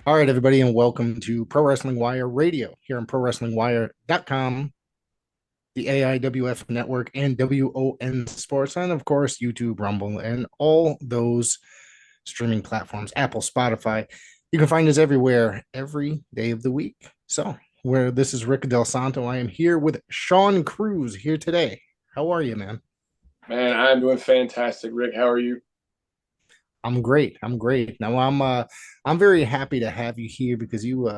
All right, everybody, and welcome to Pro Wrestling Wire Radio here on ProWrestlingWire.com, the AIWF Network, and WON Sports, and of course, YouTube, Rumble, and all those streaming platforms, Apple, Spotify. You can find us everywhere, every day of the week. So, where this is Rick Del Santo, I am here with Sean Cruz here today. How are you, man? Man, I'm doing fantastic. Rick, how are you? I'm great. I'm great. Now I'm very happy to have you here because you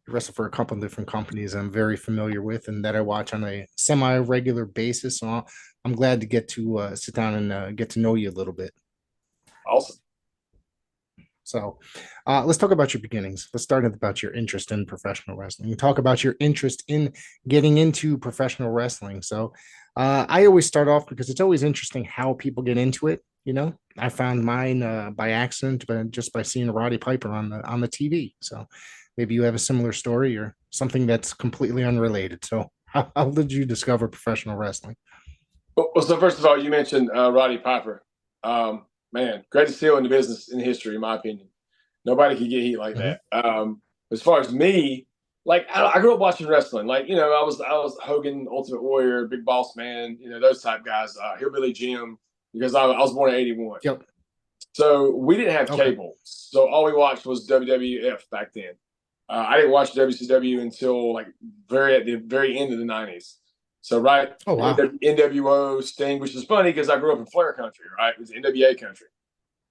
wrestle for a couple of different companies I'm very familiar with and that I watch on a semi-regular basis. So I'm glad to get to sit down and get to know you a little bit. Awesome. So let's talk about your beginnings. Let's start about your interest in professional wrestling. Talk about your interest in getting into professional wrestling. So I always start off because it's always interesting how people get into it. You know, I found mine by accident, but just by seeing Roddy Piper on the TV. So maybe you have a similar story or something that's completely unrelated. So how did you discover professional wrestling? So first of all, you mentioned Roddy Piper. Man, greatest heel in the business in history, in my opinion. Nobody could get heat like Mhm. that. As far as me, like I grew up watching wrestling. Like I was Hogan, Ultimate Warrior, Big Boss Man. Those type guys. Hillbilly Jim, because I was born in '81. Yep. So we didn't have Okay. cable. So all we watched was WWF back then. I didn't watch WCW until like very at the very end of the '90s. So right, Oh wow. NWO, Sting, which is funny because I grew up in Flair country, right? It was NWA country.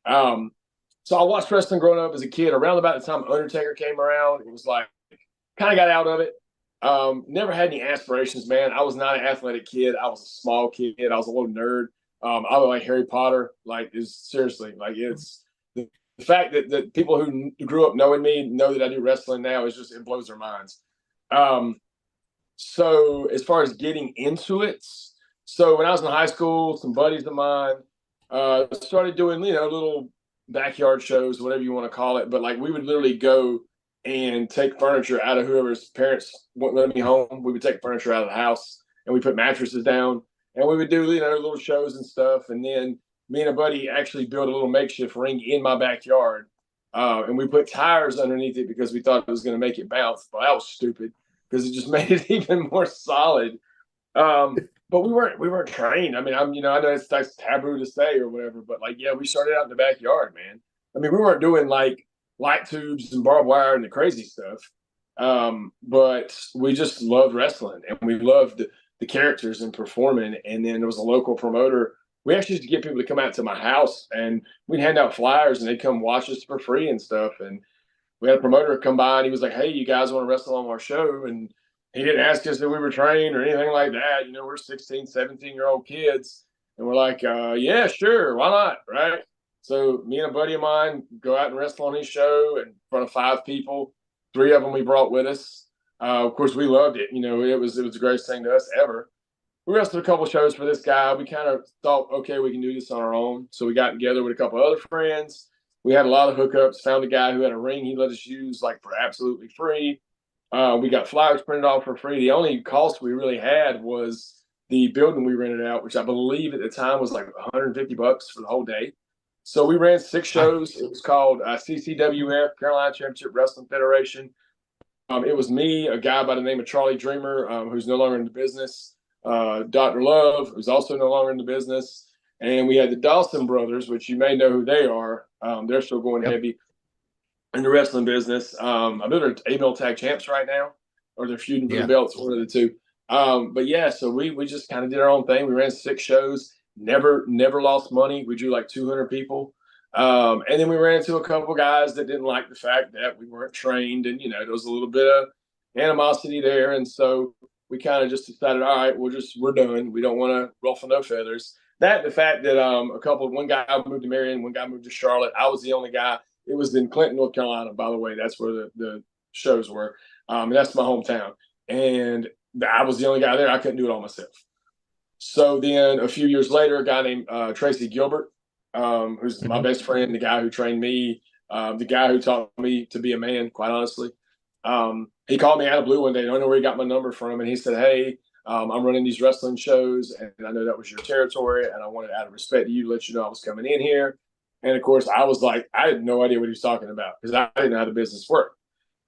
Um, so I watched wrestling growing up as a kid. Around about the time Undertaker came around, it was like kind of got out of it. Never had any aspirations, man. I was not an athletic kid. I was a small kid. I was a little nerd. I was like Harry Potter. Like, is seriously like it's the fact that people who grew up knowing me know that I do wrestling now is just it blows their minds. Um, so as far as getting into it, so when I was in high school, some buddies of mine started doing little backyard shows, whatever you want to call it. But like we would literally go and take furniture out of whoever's parents wouldn't let me home. We would take furniture out of the house and we put mattresses down and we would do little shows and stuff. And then me and a buddy actually built a little makeshift ring in my backyard. And we put tires underneath it because we thought it was going to make it bounce. But that was stupid because it just made it even more solid. But we weren't trained. I mean, I know that's taboo to say or whatever, but like, yeah, we started out in the backyard, man. I mean, we weren't doing like light tubes and barbed wire and the crazy stuff. But we just loved wrestling and we loved the characters and performing. And then there was a local promoter. We actually used to get people to come out to my house and we'd hand out flyers and they'd come watch us for free and stuff. And we had a promoter come by and he was like, "Hey, you guys want to wrestle on our show?" And he didn't ask us if we were trained or anything like that. We're 16, 17-year-old kids. And we're like, yeah, sure. Why not? Right. So me and a buddy of mine go out and wrestle on his show in front of 5 people. 3 of them we brought with us. Of course, we loved it. It was the greatest thing to us ever. We wrestled a couple shows for this guy. We kind of thought, okay, we can do this on our own. So we got together with a couple other friends. We had a lot of hookups. Found a guy who had a ring he let us use like for absolutely free. We got flyers printed off for free. The only cost we really had was the building we rented out, which I believe at the time was like $150 for the whole day. So we ran 6 shows. It was called CCWF, Carolina Championship Wrestling Federation. It was me, a guy by the name of Charlie Dreamer, who's no longer in the business, Dr. Love, who's also no longer in the business, and we had the Dawson brothers, which you may know who they are. They're still going Yep. heavy in the wrestling business. I believe they're A-Bell Tag Champs right now, or they're feuding for the Yeah. belts, one of the two. But yeah, so we just kind of did our own thing. We ran 6 shows, never lost money. We drew like 200 people. And then we ran into a couple guys that didn't like the fact that we weren't trained, and there was a little bit of animosity there, and so we kind of just decided, all right, we're done. We don't want to ruffle no feathers. That the fact that one guy moved to Marion, one guy moved to Charlotte. I was the only guy. It was in Clinton, North Carolina, by the way. That's where the shows were. And that's my hometown. And I was the only guy there. I couldn't do it all myself. So then a few years later, a guy named Tracy Gilbert, who's my Mhm. best friend, the guy who trained me, the guy who taught me to be a man, quite honestly. He called me out of blue one day. I don't know where he got my number from. And he said, "Hey, I'm running these wrestling shows, and I know that was your territory. And I wanted, out of respect to you, to let you know I was coming in here. And of course, I was like, I had no idea what he was talking about because I didn't know how the business worked.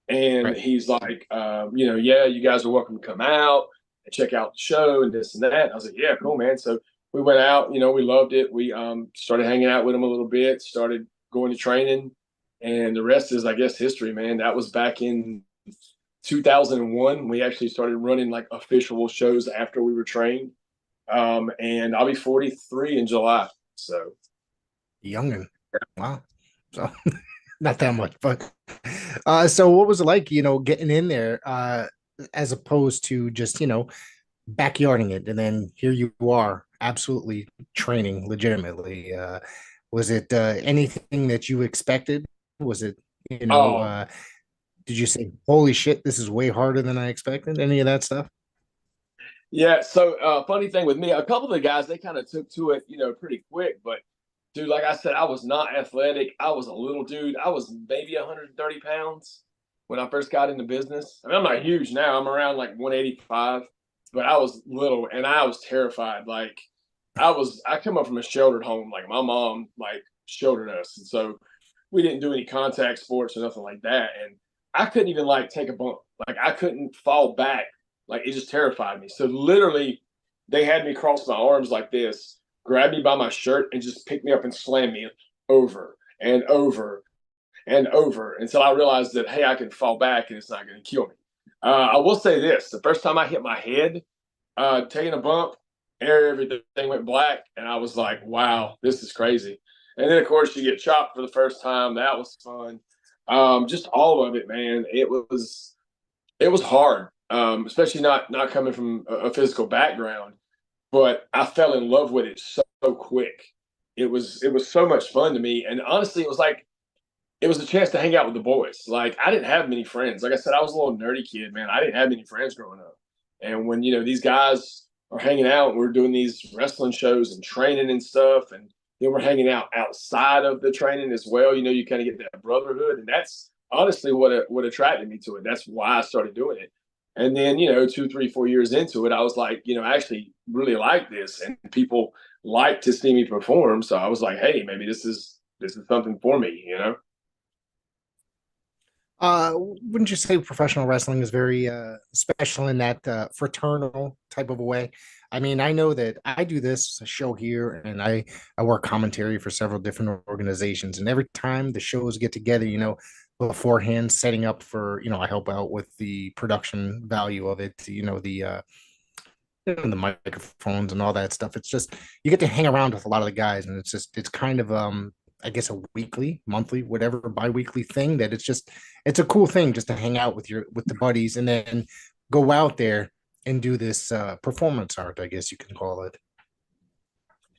And Right. he's like, yeah, you guys are welcome to come out and check out the show and this and that. And I was like, yeah, cool, man. So we went out, we loved it. We started hanging out with him a little bit, started going to training, and the rest is, I guess, history, man. That was back in 2001. We actually started running like official shows after we were trained. And I'll be 43 in July. So Youngin. Wow. So not that much, but so what was it like, getting in there, as opposed to just, backyarding it, and then here you are absolutely training legitimately. Was it anything that you expected? Was it, you know, oh, uh, did you say, holy shit, this is way harder than I expected? Any of that stuff? yeah. So funny thing with me, a couple of the guys they kind of took to it, pretty quick. But dude, like I said, I was not athletic. I was a little dude. I was maybe 130 pounds when I first got into business. I mean, I'm not huge now. I'm around like 185, but I was little and I was terrified. Like I come up from a sheltered home. Like my mom like sheltered us, and so we didn't do any contact sports or nothing like that. And I couldn't even like take a bump. Like I couldn't fall back. Like it just terrified me. So literally, they had me cross my arms like this, grab me by my shirt, and just pick me up and slam me over and over and over until I realized that hey, I can fall back and it's not going to kill me. I will say this: the first time I hit my head, taking a bump, everything went black, and I was like, "Wow, this is crazy." And then, of course, you get chopped for the first time. That was fun. Just all of it, man. It was hard, especially not coming from a physical background. But I fell in love with it so quick. It was so much fun to me, and honestly, it was a chance to hang out with the boys. Like I didn't have many friends. Like I said, I was a little nerdy kid, man. I didn't have many friends growing up. And when these guys are hanging out, we're doing these wrestling shows and training and stuff, and then we're hanging out outside of the training as well. You kind of get that brotherhood, and that's honestly what attracted me to it. That's why I started doing it. And then 2, 3, 4 years into it, I was like, I actually really like this, and people like to see me perform. So I was like, hey, maybe this is something for me. Wouldn't you say professional wrestling is very special in that fraternal type of a way? I mean, I know that I do this show here, and I work commentary for several different organizations, and every time the shows get together, beforehand, setting up for, I help out with the production value of it, the microphones and all that stuff. It's just you get to hang around with a lot of the guys, and it's kind of I guess a weekly, monthly, whatever, bi-weekly thing that it's a cool thing just to hang out with the buddies and then go out there and do this performance art, I guess you can call it.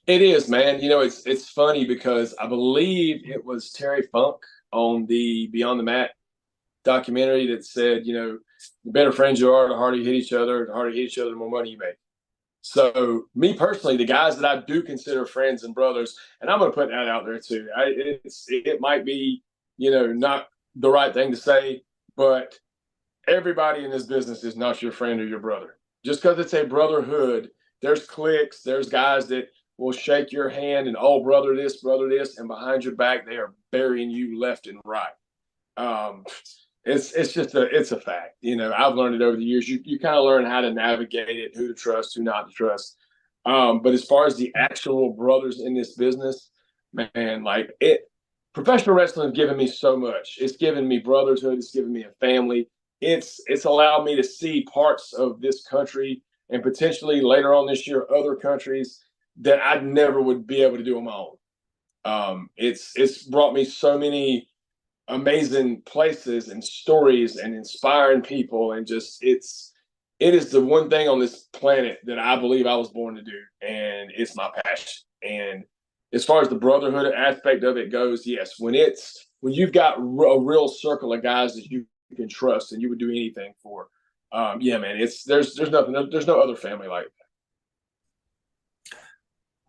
It is, man. It's funny because I believe it was Terry Funk on the Beyond the Mat documentary that said, the better friends you are, the harder you hit each other, the harder you hit each other, the more money you make. So, me personally, the guys that I do consider friends and brothers, and I'm going to put that out there too. It might be, not the right thing to say, but everybody in this business is not your friend or your brother. Just because it's a brotherhood, there's cliques, there's guys that will shake your hand and brother this, and behind your back they are burying you left and right. Um, it's a fact. I've learned it over the years. You kind of learn how to navigate it, who to trust, who not to trust. But as far as the actual brothers in this business, man, like professional wrestling has given me so much. It's given me brotherhood. It's given me a family. It's allowed me to see parts of this country and potentially later on this year other countries that I never would be able to do on my own. It's brought me so many amazing places and stories and inspiring people, and just it is the one thing on this planet that I believe I was born to do, and it's my passion. And as far as the brotherhood aspect of it goes, yes, when you've got a real circle of guys that you can trust and you would do anything for, yeah, man, there's nothing, there's no other family like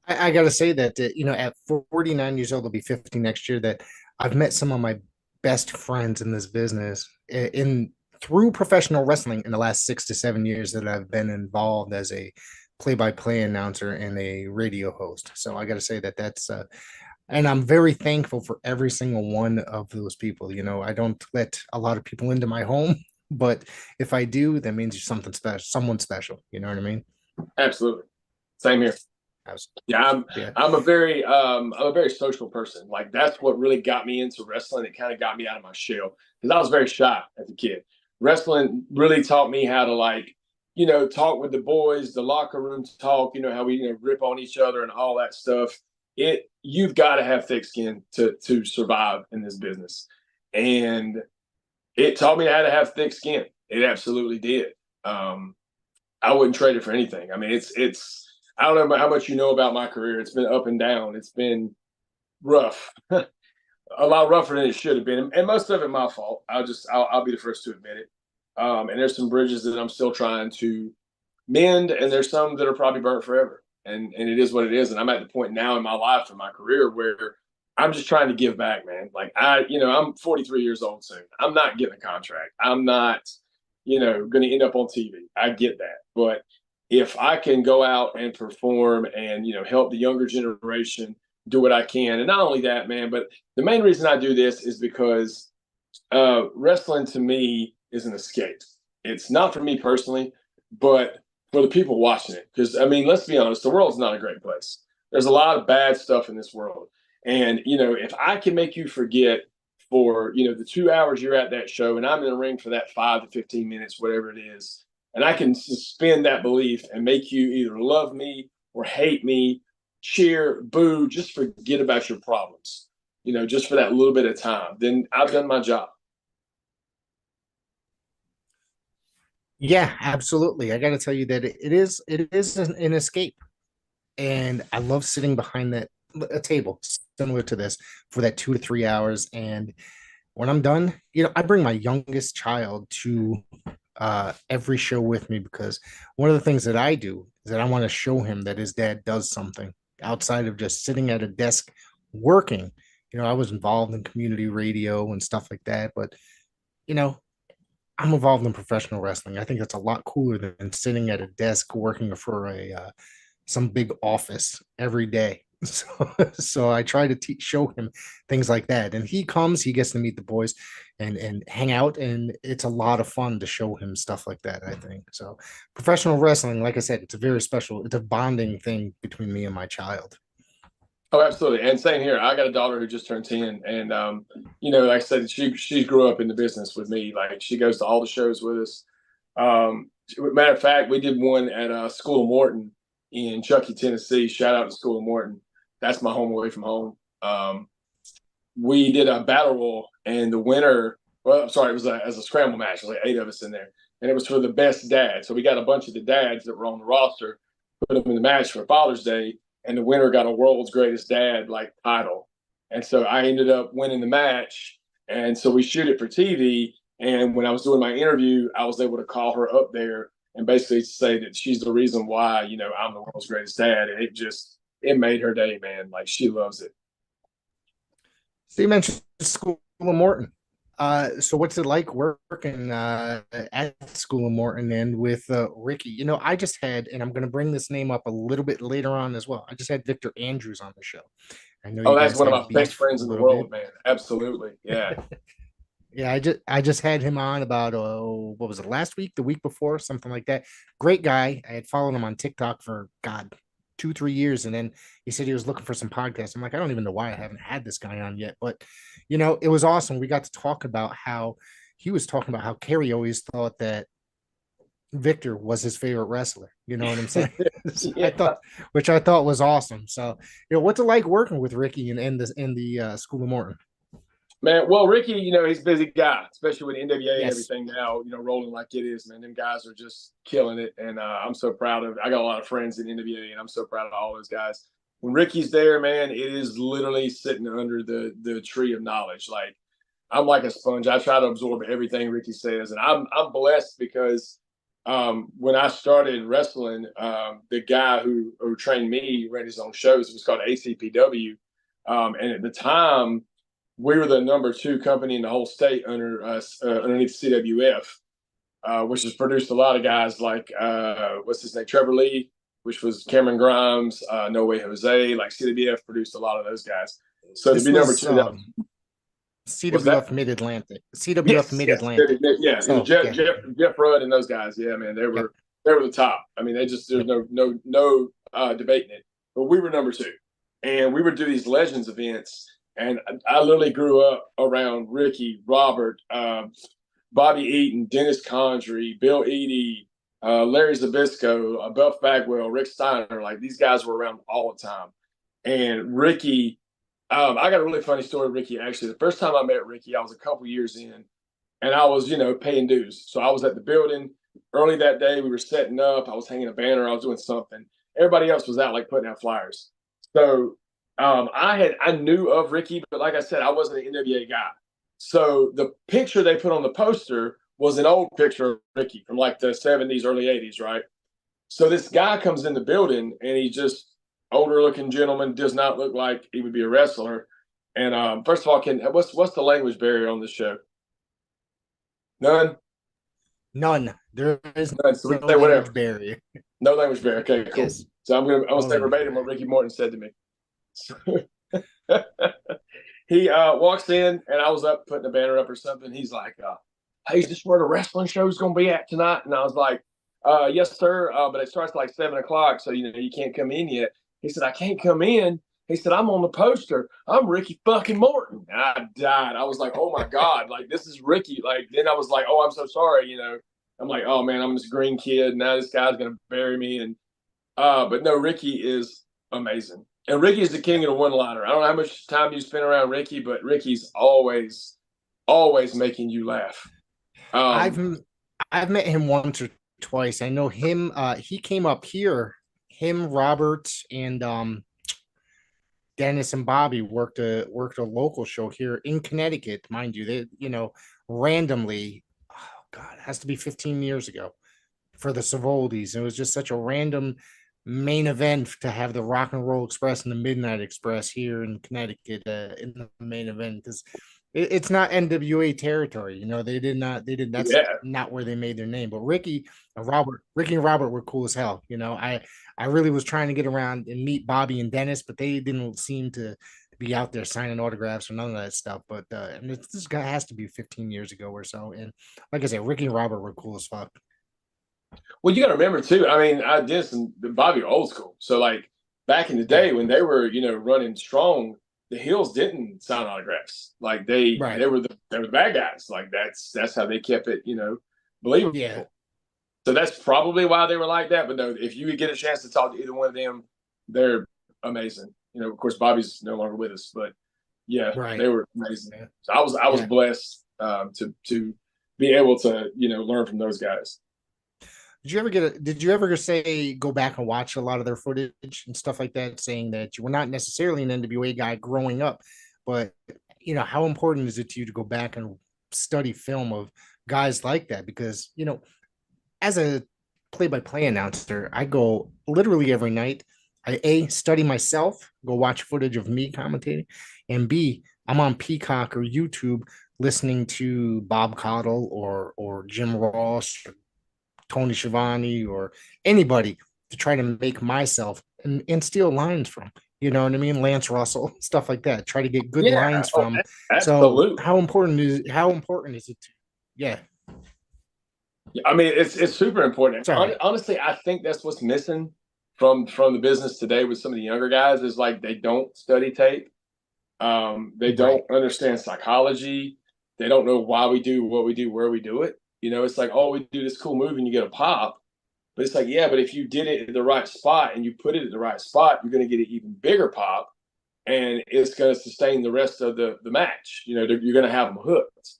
I got to say that, at 49 years old, I'll be 50 next year, that I've met some of my best friends in this business in through professional wrestling in the last 6 to 7 years that I've been involved as a play-by-play announcer and a radio host. So I got to say that And I'm very thankful for every single one of those people. You know, I don't let a lot of people into my home, but if I do, that means you're something special, someone special. You know what I mean? Absolutely. Same here. I was, Yeah, yeah. I'm a very social person. Like that's what really got me into wrestling. It kind of got me out of my shell because I was very shy as a kid. Wrestling really taught me how to like, talk with the boys, the locker room talk, how we rip on each other and all that stuff. You've got to have thick skin to survive in this business. And it taught me how to have thick skin. It absolutely did. Um, I wouldn't trade it for anything. I mean, it's. I don't know how much you know about my career. It's been up and down. It's been rough, a lot rougher than it should have been, and most of it my fault. I'll be the first to admit it. And there's some bridges that I'm still trying to mend, and there's some that are probably burnt forever. And it is what it is. And I'm at the point now in my life and my career where I'm just trying to give back, man. Like I'm 43 years old soon. I'm not getting a contract. I'm not, going to end up on TV. I get that, but if I can go out and perform and help the younger generation do what I can, and not only that, man, but the main reason I do this is because wrestling to me is an escape. It's not for me personally, but for the people watching it. Because I mean, let's be honest, the world's not a great place. There's a lot of bad stuff in this world, and if I can make you forget for the 2 hours you're at that show, and I'm in the ring for that 5 to 15 minutes, whatever it is, and I can suspend that belief and make you either love me or hate me, cheer, boo, just forget about your problems, just for that little bit of time, then I've done my job. Yeah, absolutely. I got to tell you that it is an escape, and I love sitting behind that a table similar to this for that 2 to 3 hours. And when I'm done, I bring my youngest child to every show with me because one of the things that I do is that I want to show him that his dad does something outside of just sitting at a desk working. I was involved in community radio and stuff like that, but you know, I'm involved in professional wrestling. I think that's a lot cooler than sitting at a desk working for a some big office every day. So I try to show him things like that, and he comes, he gets to meet the boys, and hang out, and it's a lot of fun to show him stuff like that. I think so. Professional wrestling, like I said, it's a very special, it's a bonding thing between me and my child. Oh, absolutely. And same here. I got a daughter who just turned 10. And, like I said, she grew up in the business with me. Like she goes to all the shows with us. Matter of fact, we did one at School of Morton in Chuckey, Tennessee. Shout out to School of Morton. That's my home away from home. We did a battle royal, and the winner, well, I'm sorry, it was as a scramble match. There was like 8 of us in there. And it was for the best dad. So we got a bunch of the dads that were on the roster, put them in the match for Father's Day, and the winner got a world's greatest dad like title. And so I ended up winning the match. And so we shoot it for TV. And when I was doing my interview, I was able to call her up there and basically say that she's the reason why, I'm the world's greatest dad. And it made her day, man. Like she loves it. So you mentioned School of Morton. So what's it like working at School of Morton and with Ricky? I just had, and I'm going to bring this name up a little bit later on as well. I just had Victor Andrews on the show. I know Oh, you that's guys one of had my best beef a friends in the little bit. world, man. Absolutely. Yeah. Yeah, I just had him on about what was it, last week, the week before, something like that. Great guy. I had followed him on TikTok for God 2 3 years, and then he said he was looking for some podcasts. I'm like, I don't even know why I haven't had this guy on yet, but it was awesome. We got to talk about how he was talking about how Kerry always thought that Victor was his favorite wrestler. You know what I'm saying? So I Yeah. thought, which I thought was awesome. So, what's it like working with Ricky in the School of Morton? Man, well, Ricky, he's a busy guy, especially with NWA and Yes. everything now, rolling like it is, man. Them guys are just killing it. And I'm so proud of I got a lot of friends in NWA, and I'm so proud of all those guys. When Ricky's there, man, it is literally sitting under the tree of knowledge. Like I'm like a sponge. I try to absorb everything Ricky says. And I'm blessed because when I started wrestling, the guy who trained me ran his own shows. It was called ACPW. And at the time, we were the number 2 company in the whole state underneath CWF, which has produced a lot of guys like what's his name, Trevor Lee, which was Cameron Grimes, No Way Jose. Like CWF produced a lot of those guys. So to This be number was two, that was that. CWF Mid Atlantic. CWF Yes, Mid yes, Atlantic. yeah. It was So yeah, Jeff Rudd and those guys. Yeah, man, yep, they were the top. I mean, they just there's yep. no debating it. But we were number two, and we would do these Legends events. And I literally grew up around Ricky, Robert, Bobby Eaton, Dennis Condrey, Bill Eadie, Larry Zabisco, Buff Bagwell, Rick Steiner. Like these guys were around all the time. And Ricky, I got a really funny story, Ricky. Actually, the first time I met Ricky, I was a couple years in, and I was, paying dues. So I was at the building early that day. We were setting up. I was hanging a banner. I was doing something. Everybody else was out, like putting out flyers. So I knew of Ricky, but like I said, I wasn't an NWA guy. So the picture they put on the poster was an old picture of Ricky from like the 70s, early 80s, right? So this guy comes in the building and he just older looking gentleman, does not look like he would be a wrestler. And first of all, what's the language barrier on this show? None. None. There is None. So we no say language whatever. barrier. No language barrier. Okay, cool. Yes, So I'm gonna no say language verbatim what barrier. Ricky Morton said to me. So, he walks in and I was up putting a banner up or something. He's like, "Hey, is this where the wrestling show's gonna be at tonight?" And I was like, "Yes, sir, but it starts like 7 o'clock, so you can't come in yet." He said, "I can't come in." He said, "I'm on the poster. I'm Ricky fucking Morton." And I died. I was like, "Oh my god, like this is Ricky." Like then I was like, "Oh, I'm so sorry." I'm like, "Oh man, I'm this green kid. Now this guy's gonna bury me." And but no, Ricky is amazing. And Ricky is the king of the one liner. I don't know how much time you spend around Ricky, but Ricky's always making you laugh. I've Um, I've met him once or twice. I know him. He came up here. Him, Robert, and Dennis and Bobby worked a local show here in Connecticut, mind you. They randomly. Oh God, it has to be 15 years ago for the Savoldis. It was just such a random main event to have the Rock and Roll Express and the Midnight Express here in Connecticut in the main event because it's not NWA territory. That's yeah, not where they made their name. But Ricky and Robert were cool as hell. I really was trying to get around and meet Bobby and Dennis, but they didn't seem to be out there signing autographs or none of that stuff. But this guy has to be 15 years ago or so. And like I said, Ricky and Robert were cool as fuck. well, you got to remember too. I mean, I did some Bobby old school. So like back in the Yeah, day when they were, running strong, the Hills didn't sign autographs. Like they right. they were the bad guys. Like that's how they kept it, believable. Yeah, So that's probably why they were like that. But no, if you would get a chance to talk to either one of them, they're amazing. Of course, Bobby's no longer with us, but yeah, right. they were amazing. Yeah, So I was yeah. blessed to be able to learn from those guys. Did you ever say go back and watch a lot of their footage and stuff like that, saying that you were not necessarily an NWA guy growing up, but how important is it to you to go back and study film of guys like that? Because as a play-by-play announcer, I go literally every night. I study myself, go watch footage of me commentating, and B, I'm on Peacock or YouTube listening to Bob Caudle or Jim Ross or Tony Schiavone or anybody to try to make myself and steal lines from. You know what I mean? Lance Russell, stuff like that. Try to get good Yeah, lines oh, from. So absolutely. how important is it to yeah. I mean, it's super important. Sorry. Honestly, I think that's what's missing from the business today with some of the younger guys is like they don't study tape. They Right. don't understand psychology. They don't know why we do what we do, where we do it. It's like, oh, we do this cool move and you get a pop. But it's like, yeah, but if you did it in the right spot and you put it in the right spot, you're going to get an even bigger pop and it's going to sustain the rest of the match. You're going to have them hooked,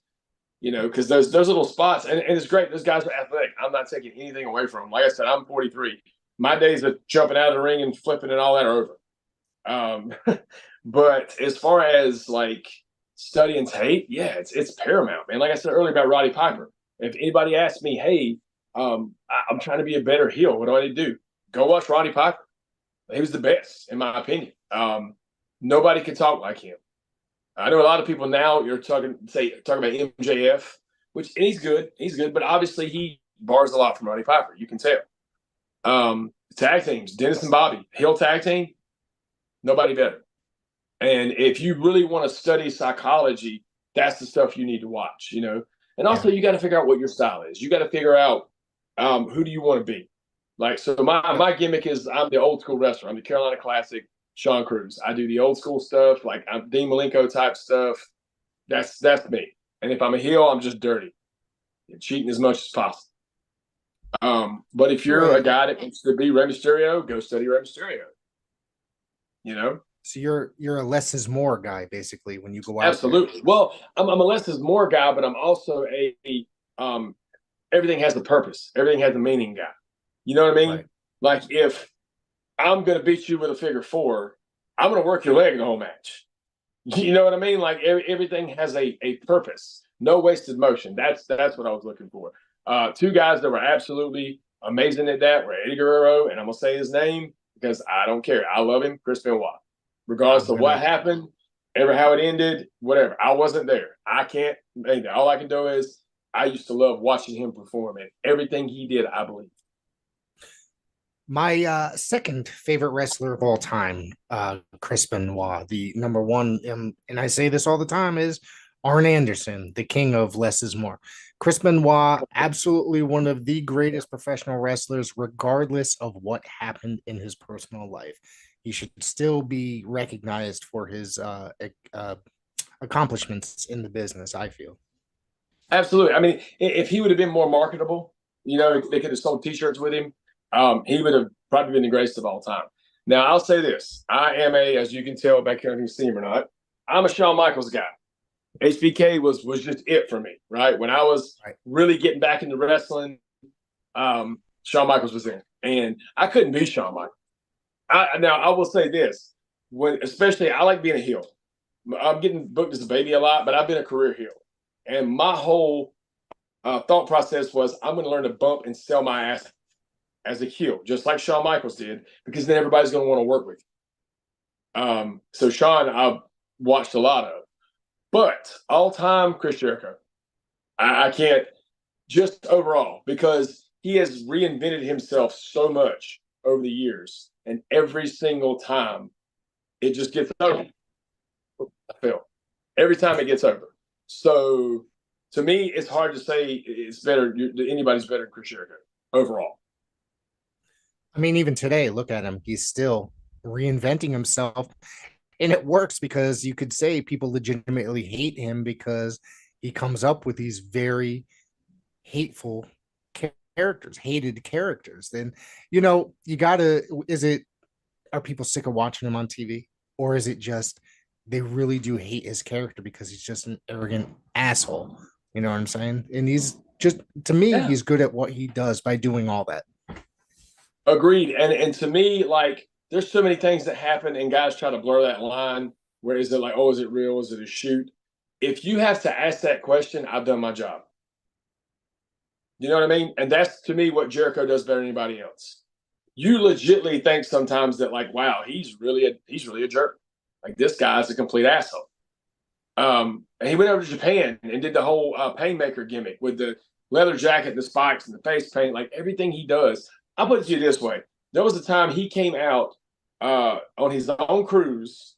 because those little spots, and it's great. Those guys are athletic. I'm not taking anything away from them. Like I said, I'm 43. My days of jumping out of the ring and flipping and all that are over. Um, but as far as like studying tape, yeah, it's paramount, man. Like I said earlier about Roddy Piper, if anybody asks me, hey, I'm trying to be a better heel, what do I need to do? Go watch Roddy Piper. He was the best, in my opinion. Nobody can talk like him. I know a lot of people now you're talking about MJF, and he's good, but obviously he bars a lot from Roddy Piper. You can tell. Tag teams, Dennis and Bobby, heel tag team, nobody better. And if you really want to study psychology, that's the stuff you need to watch, you know. And Yeah. also, you got to figure out what your style is. You got to figure out who do you want to be. Like, so Yep. my gimmick is I'm the old school wrestler. I'm the Carolina Classic Sean Cruz. I do the old school stuff, like I'm Dean Malenko type stuff. That's me. And if I'm a heel, I'm just dirty and cheating as much as possible. But if you're a Right. guy that wants to be Rey Mysterio, go study Rey Mysterio. You know, So you're a less is more guy basically when you go out there. absolutely. Well, I'm a less is more guy, but I'm also a um, everything has a purpose. Everything has a meaning guy. You know what I mean? Right. Like if I'm going to beat you with a figure four, I'm going to work your leg the whole match. You know what I mean? Like everything has a purpose. No wasted motion. That's what I was looking for. Two guys that were absolutely amazing at that were Eddie Guerrero, and I'm gonna say his name because I don't care. I love him, Chris Benoit. Regardless I'm of what gonna happened, ever how it ended, whatever. I wasn't there. I can't. All I can do is I used to love watching him perform, and everything he did, I believe. My second favorite wrestler of all time, Chris Benoit, the number one, and I say this all the time, is Arn Anderson, the king of less is more. Chris Benoit, absolutely one of the greatest professional wrestlers, regardless of what happened in his personal life. He should still be recognized for his accomplishments in the business, I feel. Absolutely. I mean, if he would have been more marketable, you know, they could have sold T-shirts with him. He would have probably been the greatest of all time. Now, I'll say this: I am as you can tell back here, if you see him or not, I'm a Shawn Michaels guy. HBK was just it for me, right? When I was Right. really getting back into wrestling, Shawn Michaels was in, and I couldn't be Shawn Michaels. Now, I will say this: when especially I like being a heel. I'm getting booked as a baby a lot, but I've been a career heel, and my whole thought process was I'm going to learn to bump and sell my ass as a heel, just like Shawn Michaels did, because then everybody's going to want to work with you. So Shawn, I've watched a lot of, but all time Chris Jericho, I can't just overall because he has reinvented himself so much over the years, and every single time it just gets over. I feel every time it gets over. So to me, it's hard to say it's better. Anybody's better than Chris Jericho overall. I mean, even today, look at him. He's still reinventing himself. And it works because you could say people legitimately hate him because he comes up with these very hateful characters, hated characters. Then, you gotta, is it, are people sick of watching him on TV? Or is it just they really do hate his character because he's just an arrogant asshole? You know what I'm saying? And he's just, to me, Yeah, he's good at what he does by doing all that. agreed. And to me, like there's so many things that happen, and guys try to blur that line. Where is it like, oh, is it real? Is it a shoot? If you have to ask that question, I've done my job. You know what I mean? And that's to me what Jericho does better than anybody else. You legitly think sometimes that like, wow, he's really a jerk. Like this guy's a complete asshole. And he went over to Japan and did the whole painmaker gimmick with the leather jacket, and the spikes, and the face paint. Like everything he does, I'll put it to you this way: there was a time he came out on his own cruise,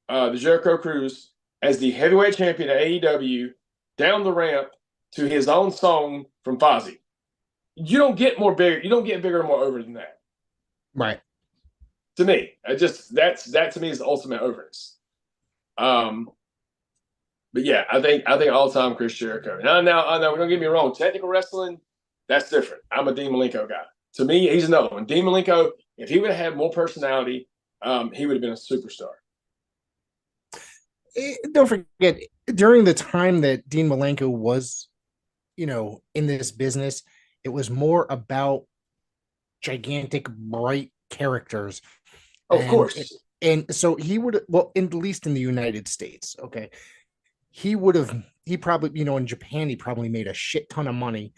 the Jericho Cruise, as the heavyweight champion of AEW, down the ramp to his own song from Fozzy. You don't get more big. You don't get bigger or more over than that. Right. To me, that to me is the ultimate overness. Um, But yeah, I think all time Chris Jericho. Now, don't get me wrong. Technical wrestling, that's different. I'm a Dean Malenko guy. To me, he's another one. Dean Malenko, if he would have had more personality, he would have been a superstar. Don't forget, during the time that Dean Malenko was, in this business, it was more about gigantic, bright characters, Oh, of and course. and so he would, well, at least in the United States, okay, he probably, in Japan, he probably made a shit ton of money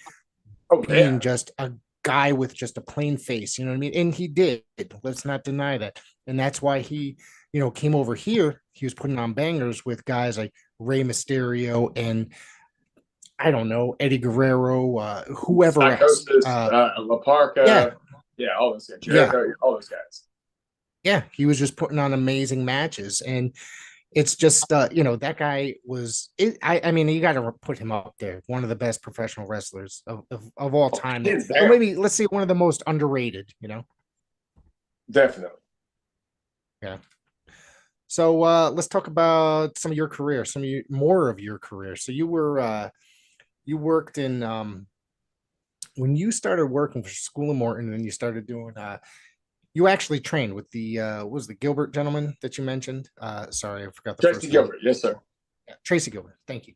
Oh being yeah. just a guy with just a plain face, you know what I mean? And he did. Let's not deny that. And that's why he, came over here. He was putting on bangers with guys like Rey Mysterio and I don't know, Eddie Guerrero, whoever else. Psychosis, La Yeah, Parca, yeah, all those guys. yeah, Jericho, all those guys. yeah. He was just putting on amazing matches. And It's just that guy was I mean, you got to put him up there, one of the best professional wrestlers of all Oh, time, hands or down. maybe let's say one of the most underrated. Definitely. Yeah. So let's talk about some of your career, some of you more of your career. So you worked in when you started working for School of Morton and you started doing you actually trained with the what was the Gilbert gentleman that you mentioned? Sorry, I forgot the Tracy first name. Gilbert. Yes, sir. Yeah, Tracy Gilbert. Thank you.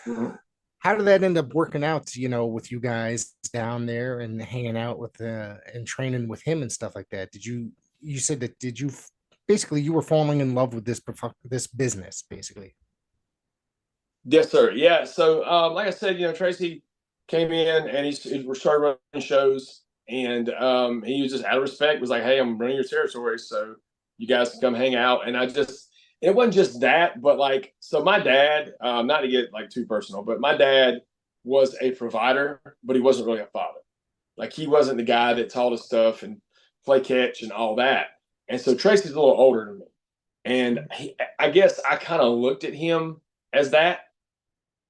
Mhm. How did that end up working out, with you guys down there and hanging out with and training with him and stuff like that? You said that did you basically you were falling in love with this business basically? Yes, sir. Yeah. So, like I said, Tracy came in and he started running shows, and he was just out of respect was like, "Hey, I'm running your territory, so you guys can come hang out." And it wasn't just that, but like, so my dad, not to get like too personal, but my dad was a provider, but he wasn't really a father. Like, he wasn't the guy that taught us stuff and play catch and all that. And so Tracy's a little older than me, and I guess I kind of looked at him as that,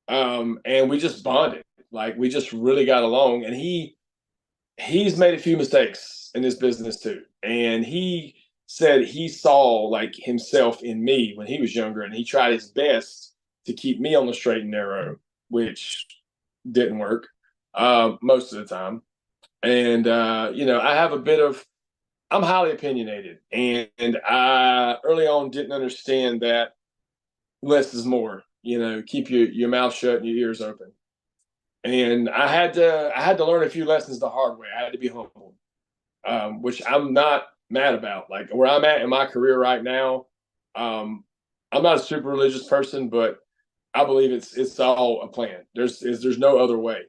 and we just bonded. Like, we just really got along. And he's made a few mistakes in this business too. And he said he saw like himself in me when he was younger, and he tried his best to keep me on the straight and narrow, which didn't work most of the time. And I have a bit of I'm highly opinionated, and I early on didn't understand that less is more. Keep your mouth shut and your ears open. And I had to learn a few lessons the hard way. I had to be humble, which I'm not mad about. Like, where I'm at in my career right now, um, I'm not a super religious person, but I believe it's all a plan. There's no other way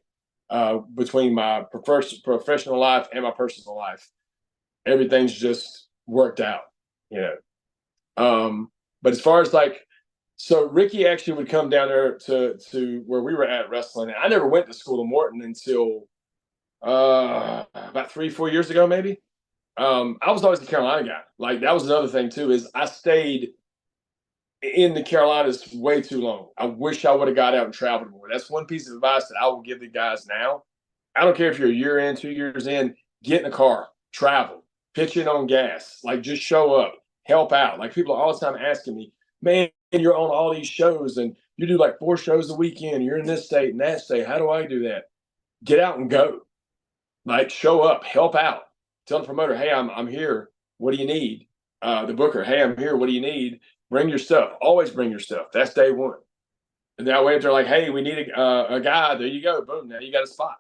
between my professional life and my personal life. Everything's just worked out, you know. But as far as like, so Ricky actually would come down there to where we were at wrestling. And I never went to School of Morton until about 3 4 years ago, maybe. I was always the Carolina guy. Like, that was another thing too, is I stayed in the Carolinas way too long. I wish I would have got out and traveled more. That's one piece of advice that I will give the guys now. I don't care if you're a year in, 2 years in, get in a car, travel, pitch in on gas, like, just show up, help out. Like, people are all the time asking me, man, you're on all these shows and you do like 4 shows a weekend. You're in this state and that state. How do I do that? Get out and go. Like, show up, help out. Tell the promoter, hey, I'm here. What do you need? The booker, hey, I'm here. What do you need? Bring your stuff. Always bring your stuff. That's day one. And that way, if they're like, hey, we need a guy, there you go. Boom. Now you got a spot.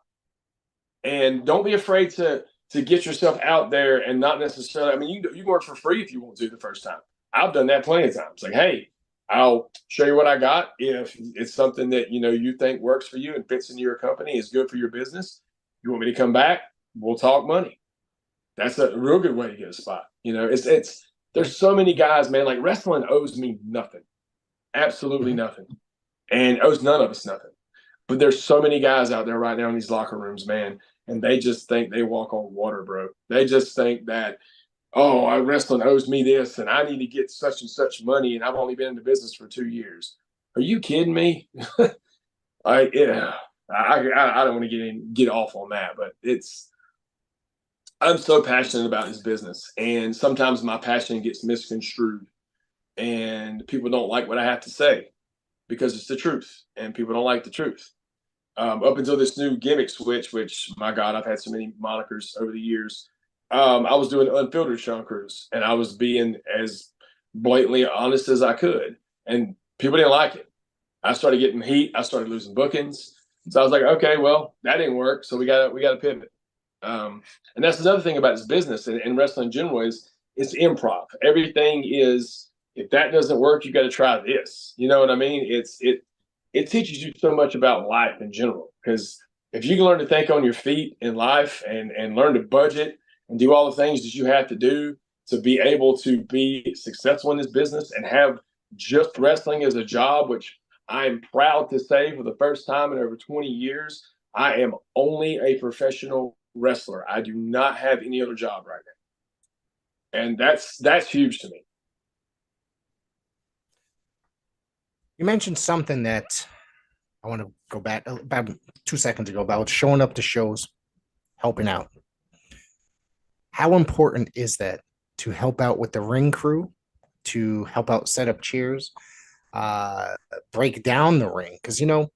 And don't be afraid to get yourself out there, and not necessarily. I mean, you can work for free if you want to the first time. I've done that plenty of times. Like, hey, I'll show you what I got. If it's something that you think works for you and fits into your company, is good for your business, you want me to come back? We'll talk money. That's a real good way to get a spot. It's there's so many guys, man. Like, wrestling owes me nothing, absolutely Mhm. nothing, and owes none of us nothing. But there's so many guys out there right now in these locker rooms, man, and they just think they walk on water, bro. They just think that, oh, wrestling owes me this, and I need to get such and such money, and I've only been in the business for 2 years. Are you kidding me? Yeah, I don't want to get off on that, but I'm so passionate about this business, and sometimes my passion gets misconstrued, and people don't like what I have to say because it's the truth, and people don't like the truth. Up until this new gimmick switch, which, my God, I've had so many monikers over the years. I was doing unfiltered Sean Cruz, and I was being as blatantly honest as I could, and people didn't like it. I started getting heat. I started losing bookings. So I was like, okay, well, that didn't work. So we got to pivot. And that's another thing about this business and wrestling in general is it's improv. Everything is, if that doesn't work, you got to try this. You know what I mean? It teaches you so much about life in general, because if you can learn to think on your feet in life, and learn to budget and do all the things that you have to do to be able to be successful in this business and have just wrestling as a job, which I'm proud to say for the first time in over 20 years, I am only a professional wrestler. I do not have any other job right now. And that's huge to me. You mentioned something that I want to go back about 2 seconds ago about showing up to shows, helping out. How important is that to help out with the ring crew, to help out set up chairs, uh, break down the ring? Because, I'm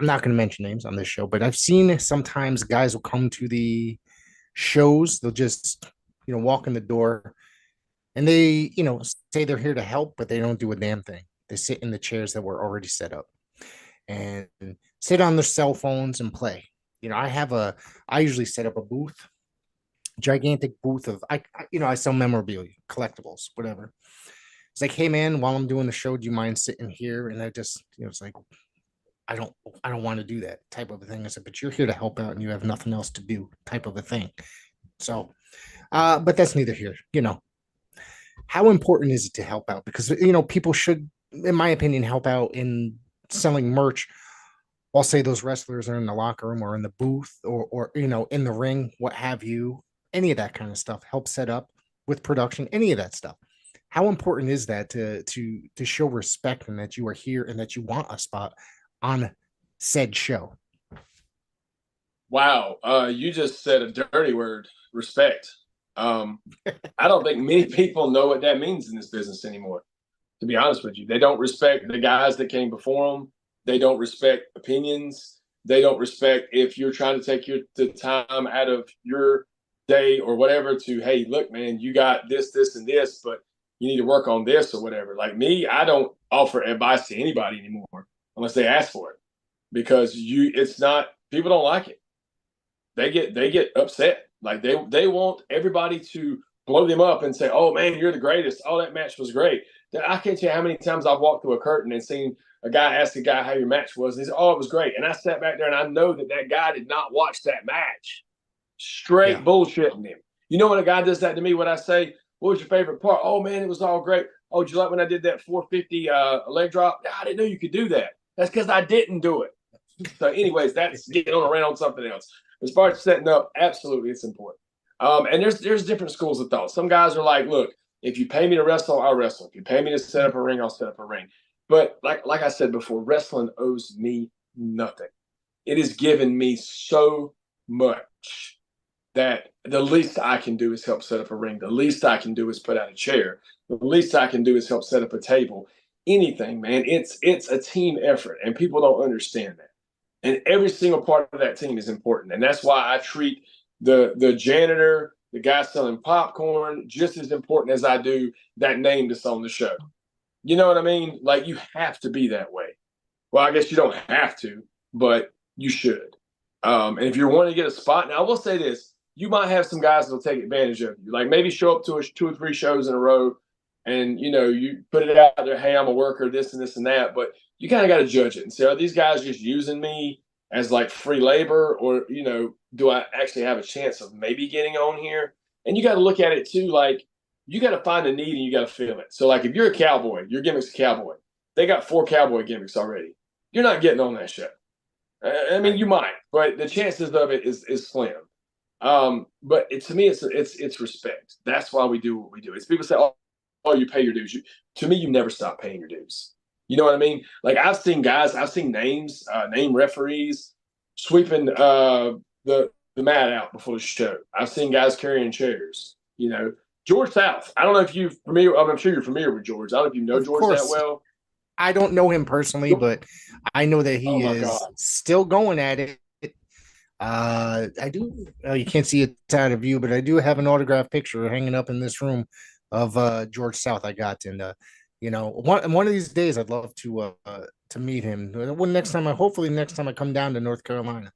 not going to mention names on this show, but I've seen sometimes guys will come to the shows, they'll just, walk in the door and they, say they're here to help, but they don't do a damn thing. They sit in the chairs that were already set up and sit on their cell phones and play. I usually set up a booth, gigantic booth of I sell memorabilia, collectibles, whatever. It's like, hey man, while I'm doing the show, do you mind sitting here? And I just, it's like, I don't I don't want to do that type of a thing. I said, but you're here to help out and you have nothing else to do, type of a thing. So but that's neither here. How important is it to help out? Because people should, in my opinion, help out in selling merch. I'll say those wrestlers are in the locker room or in the booth or in the ring, what have you, any of that kind of stuff. Help set up with production, any of that stuff. How important is that to show respect and that you are here and that you want a spot on said show? Wow, you just said a dirty word, respect. I don't think many people know what that means in this business anymore. To be honest with you, they don't respect the guys that came before them. They don't respect opinions. They don't respect if you're trying to take the time out of your day or whatever to, hey, look, man, you got this, this, and this, but you need to work on this or whatever. Like me, I don't offer advice to anybody anymore unless they ask for it because it's not, people don't like it. They get upset. Like they want everybody to blow them up and say, "Oh man, you're the greatest. Oh, that match was great." I can't tell you how many times I've walked through a curtain and seen a guy ask a guy how your match was. And he said, "Oh, it was great." And I sat back there and I know that guy did not watch that match. Yeah. Straight bullshitting him. You know when a guy does that to me, what I say, "What was your favorite part?" "Oh man, it was all great." "Oh, did you like when I did that 450 leg drop?" "Yeah, I didn't know you could do that." "That's because I didn't do it." So, anyways, that's getting on around something else. As far as setting up, absolutely, it's important. And there's different schools of thought. Some guys are like, look, if you pay me to wrestle, I'll wrestle. If you pay me to set up a ring, I'll set up a ring. But like I said before, wrestling owes me nothing. It has given me so much that the least I can do is help set up a ring. The least I can do is put out a chair. The least I can do is help set up a table. Anything, man. It's a team effort, and people don't understand that. And every single part of that team is important. And that's why I treat the janitor, the guy selling popcorn, just as important as I do that name that's on the show. You know what I mean? Like you have to be that way. Well, I guess you don't have to, but you should. And if you're wanting to get a spot, now I will say this: you might have some guys that'll take advantage of you. Like maybe show up to 2 or 3 shows in a row, and you put it out there, hey, I'm a worker, this and this and that. But you kind of got to judge it and say, are these guys just using me as like free labor, or do I actually have a chance of maybe getting on here? And you got to look at it too, like you got to find a need and you got to fill it. So like if you're a cowboy, your gimmick's a cowboy. They got 4 cowboy gimmicks already. You're not getting on that show. I mean, Right. you might, but the chances of it is slim. But to me, it's respect. That's why we do what we do. It's people say, "Oh, you pay your dues." To me, you never stop paying your dues. You know what I mean? Like I've seen names, name referees sweeping the mat out before the show. I've seen guys carrying chairs. George South. I don't know if you're familiar. I'm sure you're familiar with George. I don't know if you know Of George that course, well. I don't know him personally, but I know that Oh he my is God. still going at it. I do. You can't see it out of view, but I do have an autographed picture hanging up in this room of George South. I got, and one of these days, I'd love to meet him. When next time, hopefully next time I come down to North Carolina.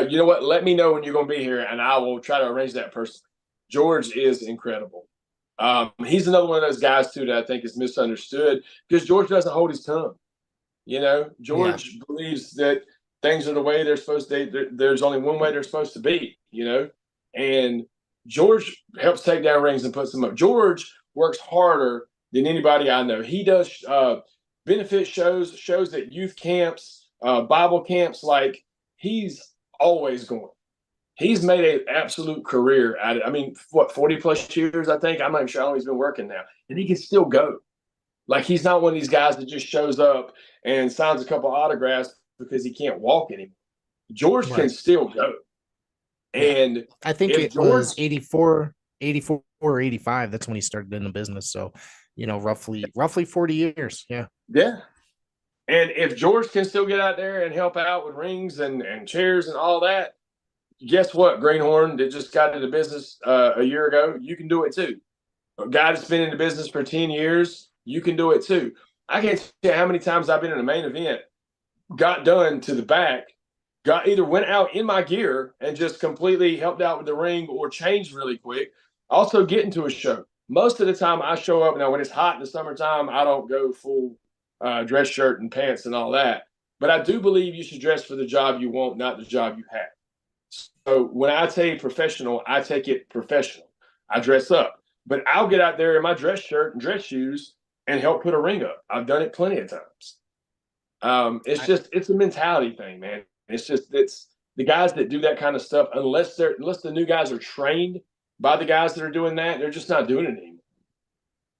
You know what? Let me know when you're going to be here, and I will try to arrange that personally. George is incredible. He's another one of those guys too that I think is misunderstood because George doesn't hold his tongue. Yeah, George believes that things are the way they're supposed to. There's only one way they're supposed to be. And George helps take down rings and puts them up. George works harder than anybody I know. He does benefit shows at youth camps, Bible camps. Like he's always going. He's made an absolute career at it. I mean, what, 40 plus years, I think. I'm not even sure how long he's been working now. And he can still go. Like he's not one of these guys that just shows up and signs a couple autographs because he can't walk anymore. George can Right. still go. Yeah. And I think if it George, was 84 or 85. That's when he started in the business. So, roughly 40 years. Yeah. yeah, and if George can still get out there and help out with rings and chairs and all that, guess what, Greenhorn that just got into business a year ago, you can do it too. A guy that's been in the business for 10 years, you can do it too. I can't tell you how many times I've been in a main event, got done to the back, got either went out in my gear and just completely helped out with the ring or changed really quick. Also, get into a show. Most of the time, I show up now when it's hot in the summertime. I don't go full dress shirt and pants and all that. But I do believe you should dress for the job you want, not the job you have. So when I say professional, I take it professional. I dress up, but I'll get out there in my dress shirt and dress shoes and help put a ring up. I've done it plenty of times. I, It's a mentality thing, man. It's the guys that do that kind of stuff. Unless the new guys are trained by the guys that are doing that, they're just not doing it anymore.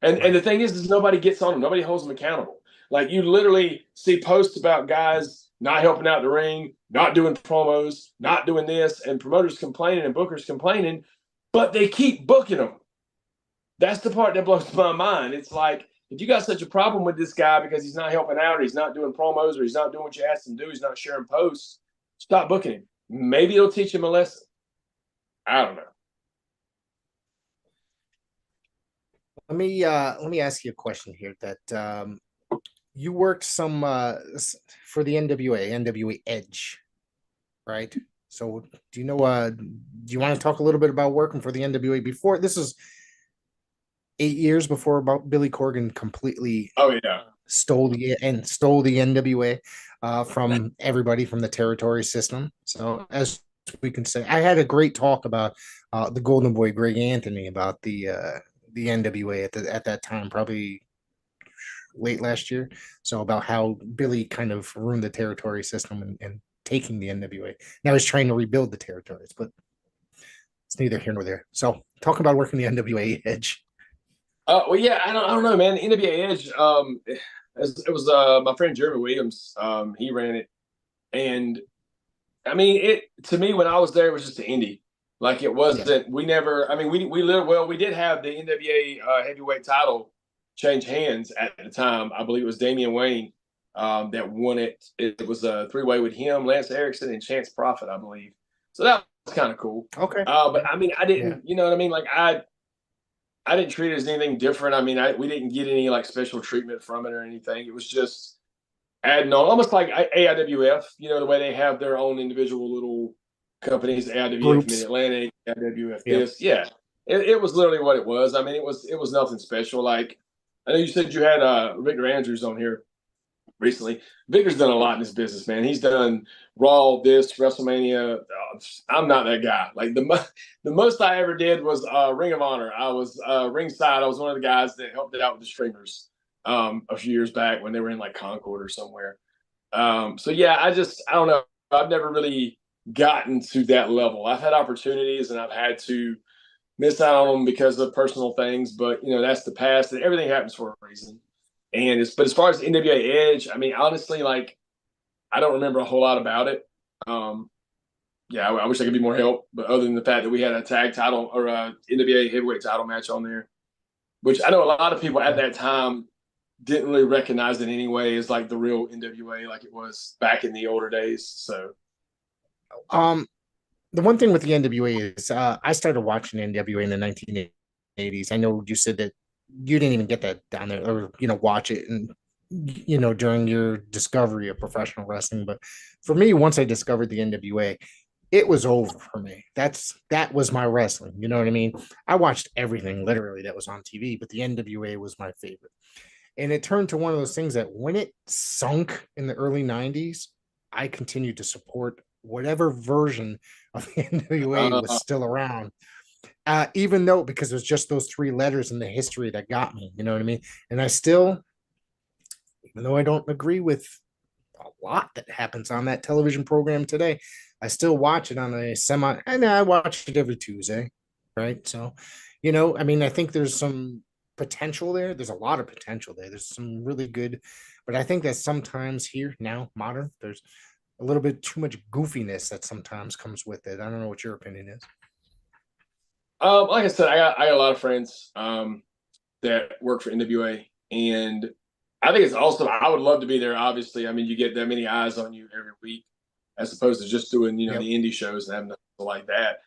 And right. the thing is nobody gets on them. Nobody holds them accountable. Like you literally see posts about guys not helping out the ring, not doing promos, not doing this, and promoters complaining and bookers complaining, but they keep booking them. That's the part that blows my mind. It's like if you got such a problem with this guy because he's not helping out, or he's not doing promos, or he's not doing what you asked him to do, he's not sharing posts, stop booking him. Maybe it'll teach him a lesson. I don't know. Let me ask you a question here that you worked some for the NWA Edge, right? So do you want to talk a little bit about working for the NWA before this is 8 years before about Billy Corgan completely Oh yeah. stole the NWA from everybody from the territory system. So as we can say, I had a great talk about the Golden Boy Greg Anthony about the NWA at that time, probably late last year. So about how Billy kind of ruined the territory system and taking the NWA. Now he's trying to rebuild the territories, but it's neither here nor there. So talking about working the NWA Edge. Well, yeah, I don't know, man. The NWA Edge, it was my friend Jeremy Williams. He ran it, and I mean, it to me when I was there, it was just an indie. Like it Yeah. wasn't. We never. I mean, we lived well. We did have the NWA heavyweight title change hands at the time. I believe it was Damian Wayne that won it. It was a three-way with him, Lance Erickson, and Chance Prophet, I believe. So that was kind of cool. Okay. But Yeah. I mean, I Yeah. didn't. You know what I mean? Like I didn't treat it as anything different. I mean, we didn't get any like special treatment from it or anything. It was just adding on, almost like AIWF. You know, the way they have their own individual little companies, AIWF Mid Groups. Atlantic, AIWF Yep. this. Yeah, it was literally what it was. I mean, it was nothing special. Like I know you said you had Victor Andrews on here recently. Victor's done a lot in this business, man. He's done Raw, this WrestleMania. I'm not that guy. Like the most I ever did was Ring of Honor. I was ringside. I was one of the guys that helped it out with the streamers a few years back when they were in like Concord or somewhere. So yeah, I don't know. I've never really gotten to that level. I've had opportunities and I've had to miss out on them because of personal things, but you know that's the past and everything happens for a reason. But as far as the NWA Edge, I mean, honestly, like I don't remember a whole lot about it. Um, yeah, I wish I could be more help, but other than the fact that we had a tag title or a NWA heavyweight title match on there, which I know a lot of people at Yeah. that time didn't really recognize it anyway as like the real NWA, like it was back in the older days. So Um, the one thing with the NWA is I started watching NWA in the 1980s. I know you said that you didn't even get that down there or watch it and during your discovery of professional wrestling. But for me, once I discovered the NWA, it was over for me. That was my wrestling. You know what I mean? I watched everything literally that was on TV, but the NWA was my favorite. And it turned to one of those things that when it sunk in the early 90s, I continued to support whatever version of the NWA was uh, still around. Even though because it was just those three letters in the history that got me, you know what I mean? And I still, even though I don't agree with a lot that happens on that television program today, I still watch it on a and I watch it every Tuesday, right? So, I mean, I think there's some. potential there. There's a lot of potential there. There's some really good, but I think that sometimes here now, modern, there's a little bit too much goofiness that sometimes comes with it. I don't know what your opinion is. Like I said, I got a lot of friends that work for NWA, and I think it's awesome. I would love to be there. Obviously, I mean, you get that many eyes on you every week, as opposed to just doing Yep. the indie shows and having nothing like that.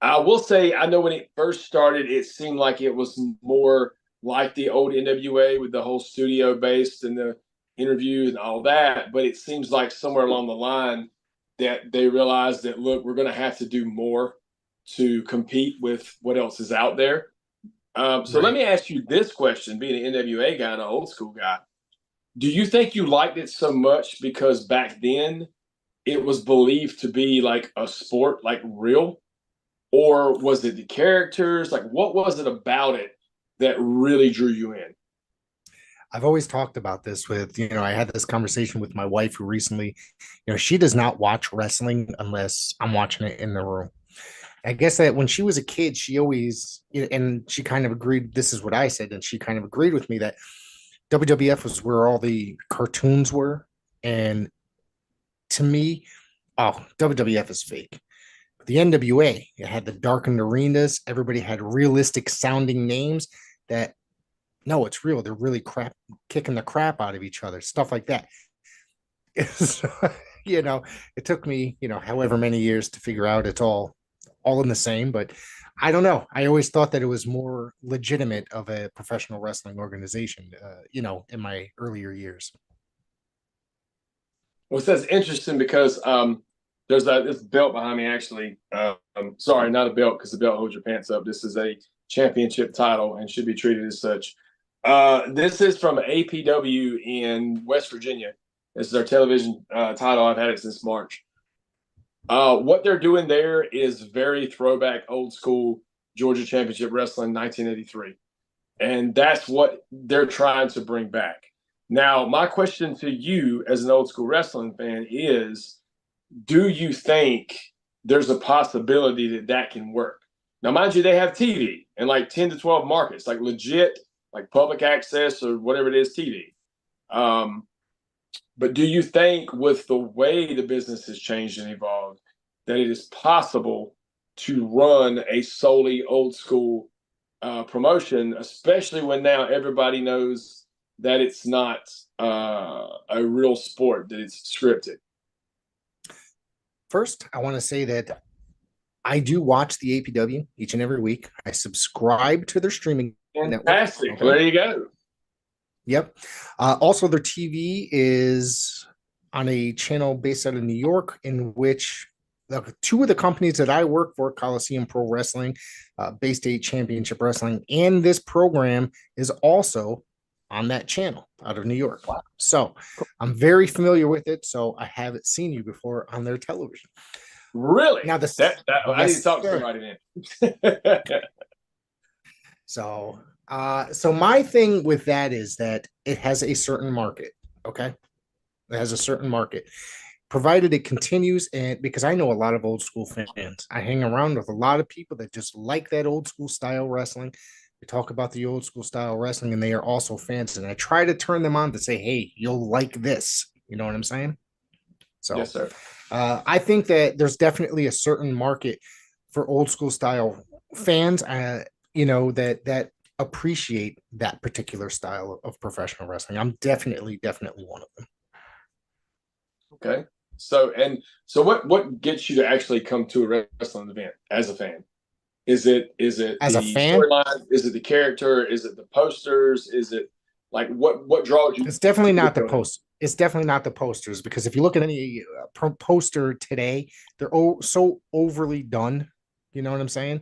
I will say, I know when it first started, it seemed like it was more like the old NWA with the whole studio based and the interviews and all that. But it seems like somewhere along the line that they realized that, look, we're going to have to do more to compete with what else is out there. So let Right. me ask you this question, being an NWA guy and an old school guy. Do you think you liked it so much because back then it was believed to be like a sport, like real? Or was it the characters? Like, what was it about it that really drew you in? I've always talked about this with, I had this conversation with my wife who recently, she does not watch wrestling unless I'm watching it in the room. I guess that when she was a kid, she always, and she kind of agreed, this is what I said, and she kind of agreed with me that WWF was where all the cartoons were. And to me, oh, WWF is fake. The NWA, it had the darkened arenas. Everybody had realistic sounding names that, no, it's real. They're really kicking the crap out of each other, stuff like that. So, it took me, however many years to figure out it's all in the same, but I don't know. I always thought that it was more legitimate of a professional wrestling organization, in my earlier years. Well, that's interesting because there's this belt behind me, actually. Sorry, not a belt because the belt holds your pants up. This is a championship title and should be treated as such. This is from APW in West Virginia. This is our television title. I've had it since March. What they're doing there is very throwback, old school Georgia Championship Wrestling 1983. And that's what they're trying to bring back. Now, my question to you as an old school wrestling fan is, do you think there's a possibility that that can work? Now, mind you, they have TV in like 10 to 12 markets, like legit, like public access or whatever it is, TV. Um, but do you think with the way the business has changed and evolved, that it is possible to run a solely old school promotion, especially when now everybody knows that it's not a real sport, that it's scripted? First, I want to say that I do watch the APW each and every week. I subscribe to their streaming network. Fantastic. Well, Okay. there you go. Yep. Also, their TV is on a channel based out of New York, in which two of the companies that I work for, Coliseum Pro Wrestling, Bay State Championship Wrestling, and this program is also on that channel out of New York. So I'm very familiar with it. So I haven't seen you before on their television. Really? Now, That I need to yes, talk to sir. somebody then. So my thing with that is that it has a certain market. Okay. It has a certain market, provided it continues. And because I know a lot of old school fans, I hang around with a lot of people that just like that old school style wrestling. We talk about the old school style wrestling, and they are also fans. And I try to turn them on to say, hey, you'll like this. You know what I'm saying? Yes, So sir. I think that there's definitely a certain market for old school style fans, that appreciate that particular style of professional wrestling. I'm definitely one of them. Okay. So what gets you to actually come to a wrestling event as a fan? Is it As a the fan, storyline? Is it the character? Is it the posters? Is it like what draws you it's definitely to the not the building? post. It's definitely not the posters, because if you look at any poster today, they're so overly done. You know what I'm saying?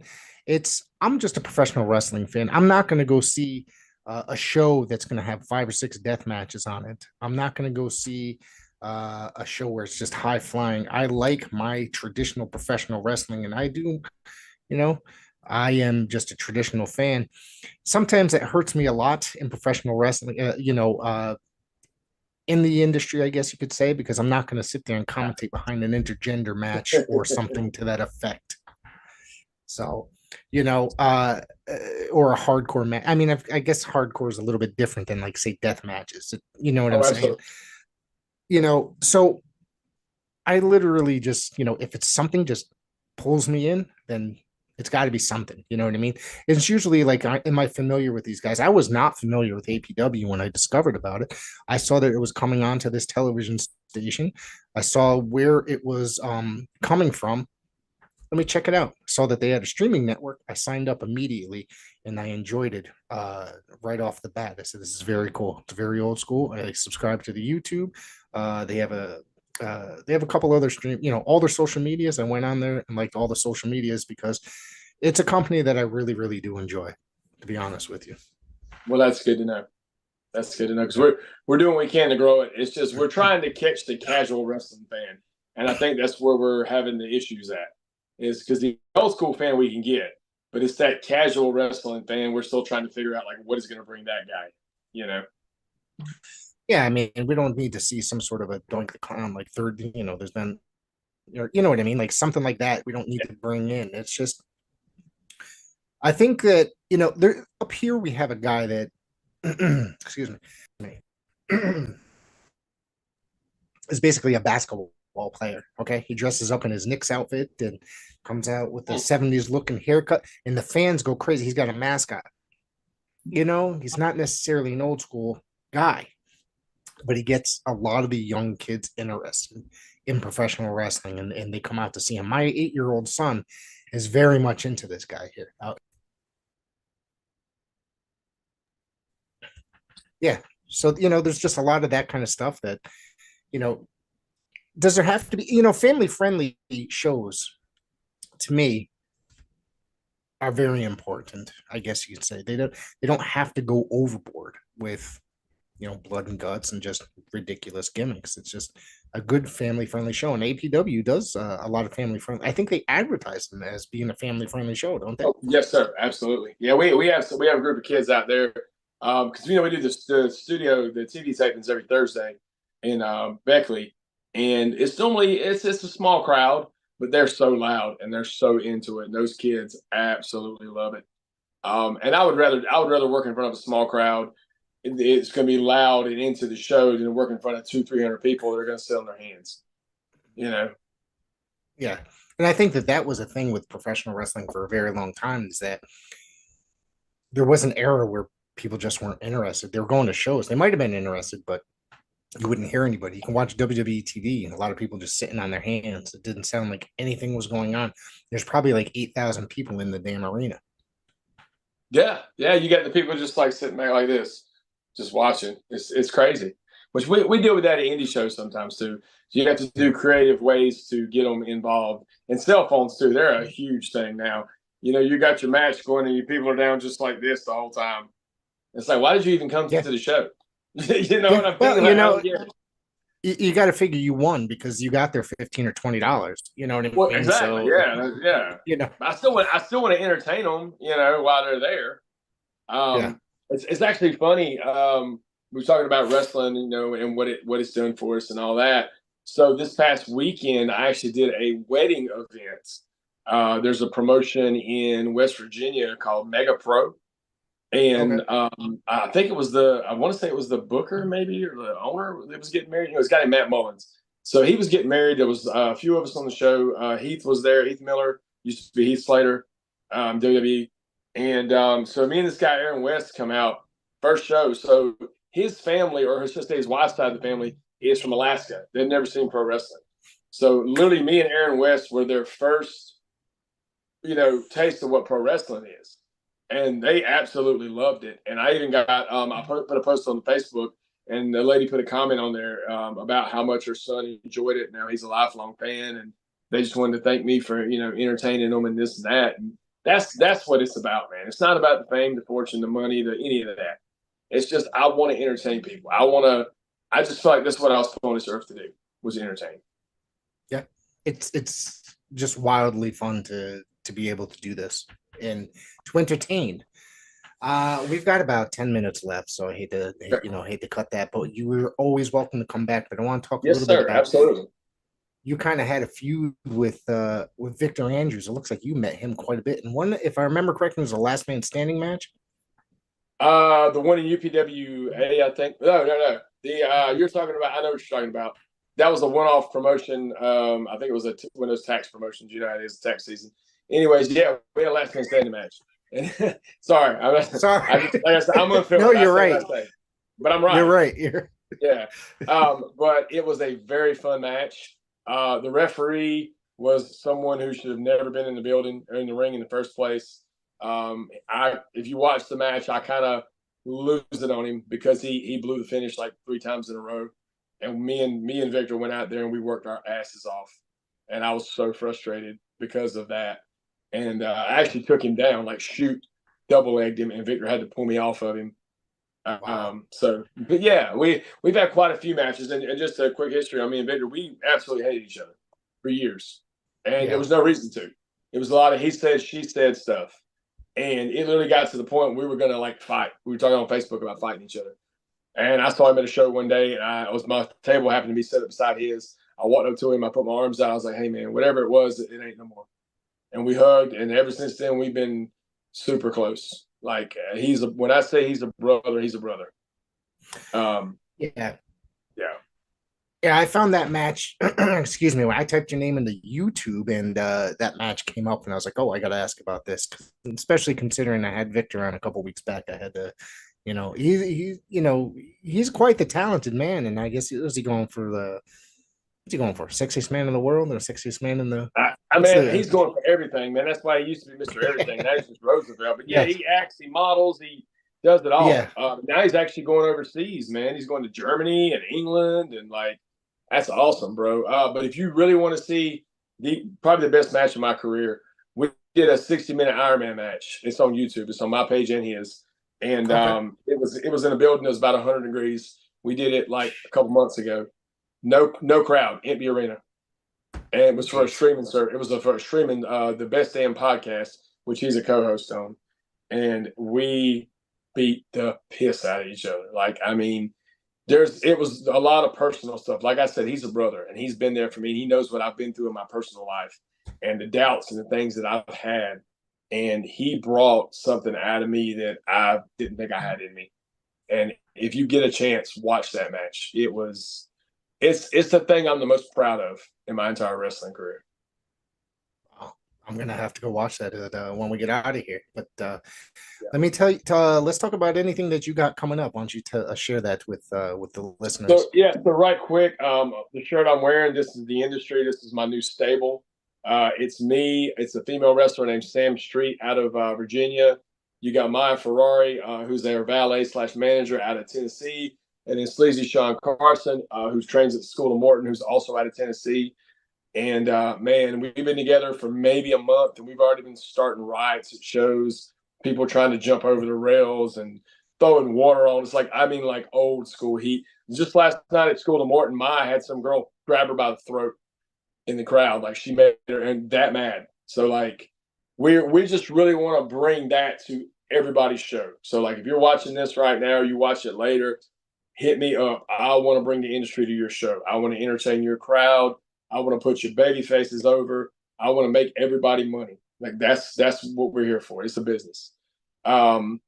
I'm just a professional wrestling fan. I'm not going to go see a show that's going to have 5 or 6 death matches on it. I'm not going to go see a show where it's just high flying. I like my traditional professional wrestling, and I do, you know, I am just a traditional fan. Sometimes it hurts me a lot in professional wrestling, in the industry, I guess you could say, because I'm not going to sit there and commentate behind an intergender match or something to that effect. So, or a hardcore match. I mean, I guess hardcore is a little bit different than like say death matches. You know what I'm Oh, saying? absolutely. So I literally just, if it's something just pulls me in, then it's got to be something. You know what I mean? It's usually like, am I familiar with these guys? I was not familiar with APW when I discovered about it. I saw that it was coming onto this television station. I saw where it was coming from. Let me check it out. Saw that they had a streaming network. I signed up immediately and I enjoyed it right off the bat. I said, this is very cool. It's very old school. I subscribe to the YouTube. They have a couple other stream, all their social medias. I went on there and liked all the social medias because it's a company that I really, really do enjoy, to be honest with you. Well, that's good to know. That's good to know because Yeah. we're doing what we can to grow it. It's just we're trying to catch the casual wrestling fan, and I think that's where we're having the issues at. Is because the old school fan we can get, but it's that casual wrestling fan we're still trying to figure out like what is going to bring that guy. You know. Yeah, I mean, we don't need to see some sort of a Doink the Clown like third, there's been, you know what I mean? Like something like that. We don't need to bring in. It's just, I think that, there up here we have a guy that, excuse me, is basically a basketball player. Okay. He dresses up in his Knicks outfit and comes out with the 70s looking haircut, and the fans go crazy. He's got a mascot. He's not necessarily an old school guy, but he gets a lot of the young kids interested in professional wrestling, and they come out to see him. My 8-year-old son is very much into this guy here. Yeah. So, there's just a lot of that kind of stuff that, you know, does there have to be, family friendly shows to me are very important. I guess you could say they don't have to go overboard with, blood and guts and just ridiculous gimmicks. It's just a good family friendly show. And APW does a lot of family friendly. I think they advertise them as being a family friendly show, don't they? Oh, yes, sir. Absolutely. Yeah, we have a group of kids out there because we do the studio the TV tapings every Thursday in Beckley, and it's a small crowd, but they're so loud and they're so into it, and those kids absolutely love it. And I would rather work in front of a small crowd. It's going to be loud and into the show than work in front of 200-300 people that are going to sit on their hands. You know. Yeah. And I think that was a thing with professional wrestling for a very long time, is that there was an era where people just weren't interested. They were going to shows. They might have been interested, but you wouldn't hear anybody. You can watch WWE TV and a lot of people just sitting on their hands. It didn't sound like anything was going on. There's probably like 8,000 people in the damn arena. Yeah, yeah, you got the people just like sitting there like this, just watching. It's crazy. Which we deal with that at indie shows sometimes too. So you have to Yeah. do creative ways to get them involved. And cell phones too, they're a huge thing now. You got your match going and your people are down just like this the whole time. It's like, why did you even come Yeah. to the show? You know Yeah. what I Well, mean? Like, I don't get it. you got to figure you won because you got there 15 or $20. You know what I Well, mean? exactly. So, Yeah, yeah. you know, I still want to entertain them. While they're there. yeah. It's actually funny. We're talking about wrestling, and what it's doing for us and all that. So this past weekend, I actually did a wedding event. There's a promotion in West Virginia called Mega Pro, Okay. and I think I want to say it was the booker maybe or the owner that was getting married. It's a guy named Matt Mullins. So he was getting married. There was a few of us on the show. Heath was there. Heath Miller used to be Heath Slater, WWE. And so me and this guy Aaron West come out first show. So his family, or his wife's side of the family, is from Alaska. They've never seen pro wrestling. So literally, me and Aaron West were their first, taste of what pro wrestling is, and they absolutely loved it. And I even got I put a post on Facebook, and the lady put a comment on there about how much her son enjoyed it. Now he's a lifelong fan, and they just wanted to thank me for entertaining them and this and that. And that's what it's about, man. It's not about the fame, the fortune, the money, any of that. It's just I want to entertain people. I just feel like that's what I was put on this earth to do, was entertain. Yeah. It's just wildly fun to be able to do this and to entertain. We've got about 10 minutes left, so I hate to cut that, but you were always welcome to come back. But I want to talk a Yes, little bit sir. about Absolutely. you kind of had a feud with Victor Andrews. It looks like you met him quite a bit. And one, if I remember correctly, was a last man standing match. The one in UPWA, I think. No. The you're talking about. I know what you're talking about. That was a one-off promotion. I think it was one of those tax promotions. You know, it is tax season. Anyways, yeah, we had a last man standing match. And sorry, Sorry. I'm No, unfiltered. I you're say right. what I say, but I'm You're right. right. You're Yeah. But it was a very fun match. The referee was someone who should have never been in the building or in the ring in the first place. If you watch the match, I kind of lose it on him because he blew the finish like 3 times in a row, and me and Victor went out there and we worked our asses off, and I was so frustrated because of that, and I actually took him down, like shoot, double legged him, and Victor had to pull me off of him. wow. But yeah, we've had quite a few matches, and just a quick history. I mean, Victor, we absolutely hated each other for years, and there Yeah. was no reason to. It was a lot of he said, she said stuff, and it literally got to the point we were gonna like fight. We were talking on Facebook about fighting each other, and I saw him at a show one day, and I was my table happened to be set up beside his. I walked up to him, I put my arms out, I was like, "Hey man, whatever it was, it ain't no more." And we hugged, and ever since then we've been super close. Like when I say he's a brother, he's a brother. Yeah. Yeah. Yeah, I found that match. Excuse me. When I typed your name into YouTube and that match came up, and I was like, "Oh, I got to ask about this," especially considering I had Victor on a couple weeks back. I had to, he's quite the talented man, and I guess was he going for what's he going for? Sexiest man in the world or sexiest man in the I what's mean, the he's going for everything, man. That's why he used to be Mr. Everything. Now he's just Roosevelt. But yeah, yes, he acts, he models, he does it yeah. all. Now he's actually going overseas, man. He's going to Germany and England, and like that's awesome, bro. But if you really want to see the probably the best match of my career, we did a 60-minute Ironman match. It's on YouTube. It's on my page and his. And Okay. it was in a building that was about 100 degrees. We did it like a couple months ago. No crowd, empty arena, and it was for a Jeez. streaming service. It was for streaming the Best Damn Podcast, which he's a co-host on, and we beat the piss out of each other. Like, I mean, it was a lot of personal stuff. Like I said, he's a brother, and he's been there for me. He knows what I've been through in my personal life, and the doubts and the things that I've had, and he brought something out of me that I didn't think I had in me. And if you get a chance, watch that match. It's the thing I'm the most proud of in my entire wrestling career. Wow. I'm gonna have to go watch that when we get out of here. But Yeah. let me tell you. Let's talk about anything that you got coming up. Why don't you share that with the So listeners? yeah, so right quick, the shirt I'm wearing, this is the industry. This is my new stable. It's me. It's a female wrestler named Sam Street out of Virginia. You got Maya Ferrari, who's their valet slash manager out of Tennessee, and then Sleazy Sean Carson, who trains at the School of Morton, who's also out of Tennessee. And man, we've been together for maybe a month, and we've already been starting riots at shows. People trying to jump over the rails and throwing water on. It's like I mean, like old school heat. Just last night at School of Morton, Maya had some girl grab her by the throat in the crowd, like she made her and that mad. So like we just really want to bring that to everybody's show. So like if you're watching this right now, or you watch it later, hit me up. I want to bring the industry to your show. I want to entertain your crowd. I want to put your baby faces over. I want to make everybody money. Like that's what we're here for. It's a business. Um,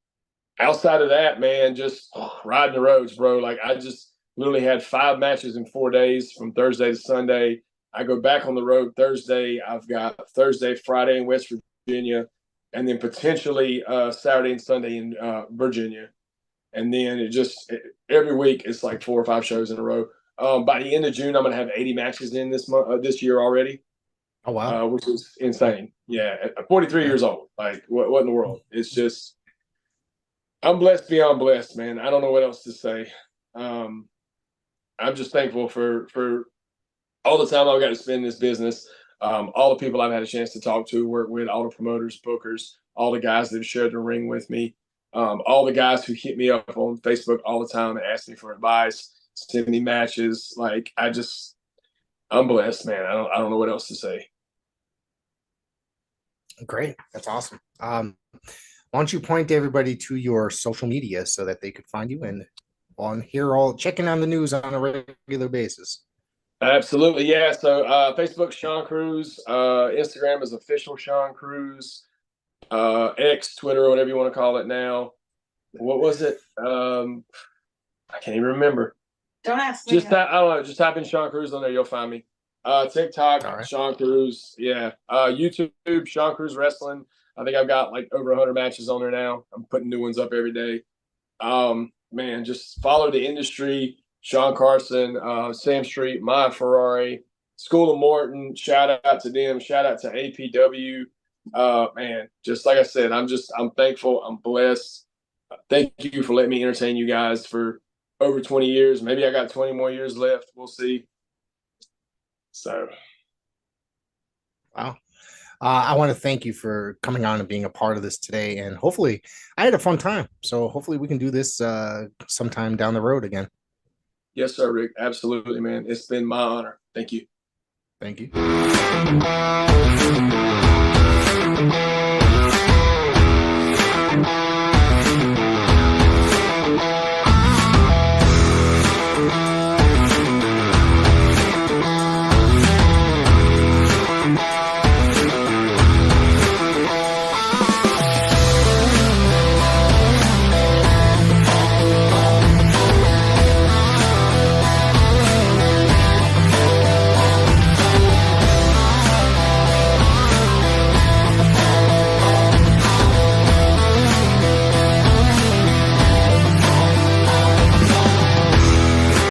Outside of that, man, just riding the roads, bro. Like I just literally had 5 matches in 4 days from Thursday to Sunday. I go back on the road Thursday. I've got Thursday, Friday in West Virginia, and then potentially Saturday and Sunday in Virginia. And then every week it's like 4 or 5 shows in a row. By the end of June, I'm gonna have 80 matches in this month, this year already, Oh wow. which is insane. Yeah, at 43 Yeah. years old. Like what in the world? It's just I'm blessed beyond blessed, man. I don't know what else to say. Um, I'm just thankful for all the time I've got to spend in this business. All the people I've had a chance to talk to, work with, all the promoters, bookers, all the guys that have shared the ring with me, all the guys who hit me up on Facebook all the time and ask me for advice, send me matches. Like I'm blessed, man. I don't know what else to say. Great. That's awesome. Why don't you point everybody to your social media so that they could find you and on here all checking on the news on a regular basis? Absolutely, yeah. So Facebook, Sean Cruz. Instagram is official Sean Cruz. X, Twitter, whatever you want to call it now. What was it? I can't even remember. Don't ask me. Just I don't know. Just type in Sean Cruz on there, you'll find me. TikTok, All right. Sean Cruz. Yeah. YouTube, Sean Cruz Wrestling. I think I've got like over 100 matches on there now. I'm putting new ones up every day. Man, just follow the industry. Sean Carson, Sam Street, My Ferrari, School of Morton. Shout out to them. Shout out to APW. Man, just like I said, I'm thankful. I'm blessed. Thank you for letting me entertain you guys for over 20 years. Maybe I got 20 more years left. We'll see. So, Wow. I want to thank you for coming on and being a part of this today. And hopefully, I had a fun time. So hopefully, we can do this sometime down the road again. yes, sir, Rick. Absolutely, man. It's been my honor. Thank you. Thank you.